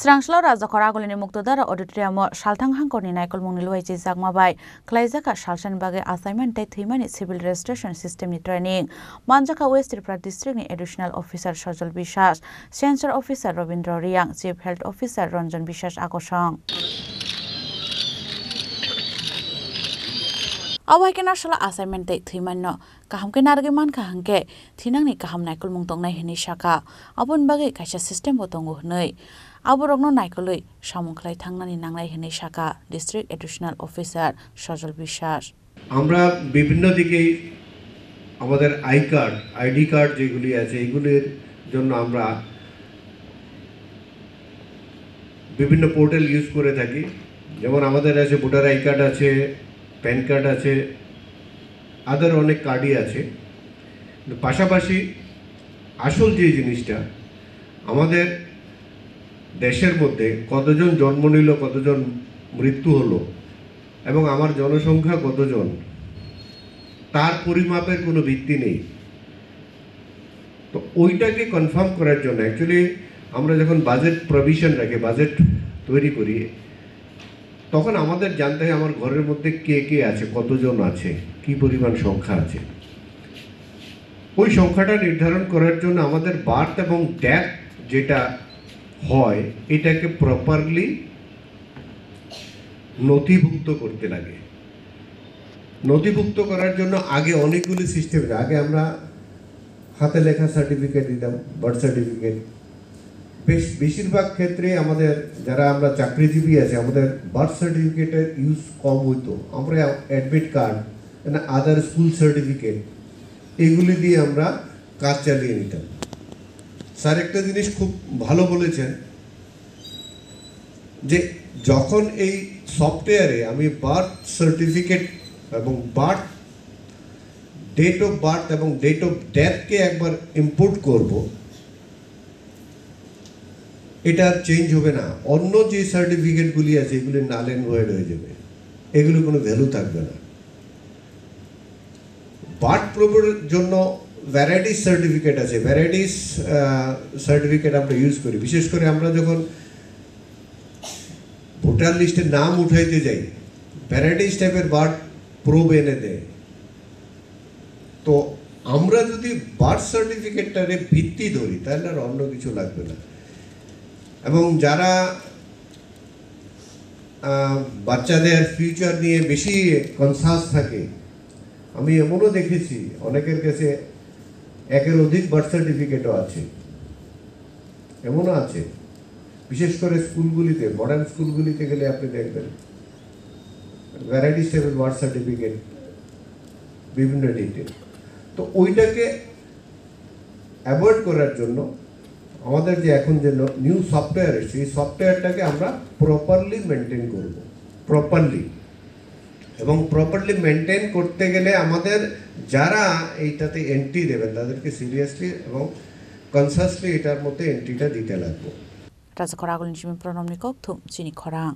Srangslo Rajakor Agolini Muktodara Auditorium Shaltang Hangkorni Naikol Mungni Luwaiji Jakmabai Klaijaka Shalshan Bage Assignment Dai Thimani Civil Registration System ni Training Manjaka West Tripura District ni Additional Officer Sajal Bishas Sensor Officer Robindra Riang Chief Health Officer Ranjan Bishas Akosang Awai kena shala assignment dai thimanno kaham ke narge man kahang ke thinangni kaham naikol mungtong nai hini shaka abun bage kaisa system botongo hnei aborokno naikoloi samungklai thangnani nanglai hini shaka district additional officer Sajal Bishas আমরা বিভিন্ন দিকে আমাদের ID card যেগুলি আছে এগুলির জন্য আমরা বিভিন্ন পোর্টাল ইউজ করে থাকি যেমন আমাদের আছে ভোটার আই কার্ড আছে প্যান কার্ড আছে আদার অনেক কার্ডই আছে পাশাপাশি আসল যে জিনিসটা আমাদের দেশের মধ্যে কতজন জন্ম নিল কতজন মৃত্যু হলো এবং আমার জনসংখ্যা কতজন তার পরিমাপের কোনো ভিত্তি নেই তো ওইটাকে কনফার্ম করার জন্য অ্যাকচুয়ালি আমরা যখন বাজেট প্রভিশন রাখি বাজেট তৈরি করি তখন আমাদের জানতে হয় আমার ঘরের মধ্যে কে কে আছে কতজন আছে কি পরিমাণ সংখ্যা আছে ওই সংখ্যাটা নির্ধারণ করার জন্য আমাদের বার্থ এবং ডেথ যেটা হয় এটাকে প্রপারলি নথিভুক্ত করতে লাগে নথিভুক্ত করার জন্য আগে অনেকগুলি সিস্টেম আগে আমরা হাতে লেখা সার্টিফিকেট দিতাম বার্থ সার্টিফিকেট বেশিরভাগ ক্ষেত্রে আমাদের যারা আমরা চাকরিজীবী আছে আমাদের বার্থ সার্টিফিকেটের ইউজ কম হতো আমরা অ্যাডমিট কার্ড আদার স্কুল সার্টিফিকেট এগুলি দিয়ে আমরা কাজ চালিয়ে নিতাম স্যার একটা জিনিস খুব ভালো বলেছেন যে যখন এই সফটওয়্যারে আমি বার্থ সার্টিফিকেট এবং বার্থ ডেট অফ বার্থ এবং ডেট অফ ডেথকে একবার ইম্পোর্ট করব এটা চেঞ্জ হবে না অন্য যে সার্টিফিকেটগুলি আছে এগুলি নাল অ্যান্ড ভয়েড হয়ে যাবে এগুলো কোনো ভ্যালু থাকবে না বার্থ প্রবের জন্য ভ্যারাইটিস সার্টিফিকেট আছে ভ্যারাইটিস সার্টিফিকেট আমরা ইউজ করি বিশেষ করে আমরা যখন ভোটার লিস্টে নাম উঠাইতে যাই ভ্যারাইটিস টাইপের বার্থ প্রোব এনে দেয় তো আমরা যদি বার্থ সার্টিফিকেটটারে ভিত্তি ধরি তাহলে আর অন্য কিছু লাগবে না এবং যারা বাচ্চাদের ফিউচার নিয়ে বেশি কনসাস থাকে আমি এমনও দেখেছি অনেকের কাছে একের অধিক বার্থ সার্টিফিকেটও আছে এমনও আছে বিশেষ করে স্কুলগুলিতে মডার্ন স্কুলগুলিতে গেলে আপনি দেখবেন ভ্যারাইটিস টাইপের বার্থ সার্টিফিকেট বিভিন্ন ডিটেল তো ওইটাকে অ্যাভয়েড করার জন্য আমাদের যে এখন যে নিউ সফটওয়্যার এসেছে এই সফটওয়্যারটাকে আমরা প্রপারলি মেনটেন করব প্রপারলি এবং প্রপারলি মেনটেন করতে গেলে আমাদের যারা এইটাতে এন্ট্রি দেবেন তাদেরকে সিরিয়াসলি এবং কনসাসলি এটার মধ্যে এন্ট্রিটা দিতে লাগবে Rajakor Agolini Jimi Pronomnikok Thum Chini Khorang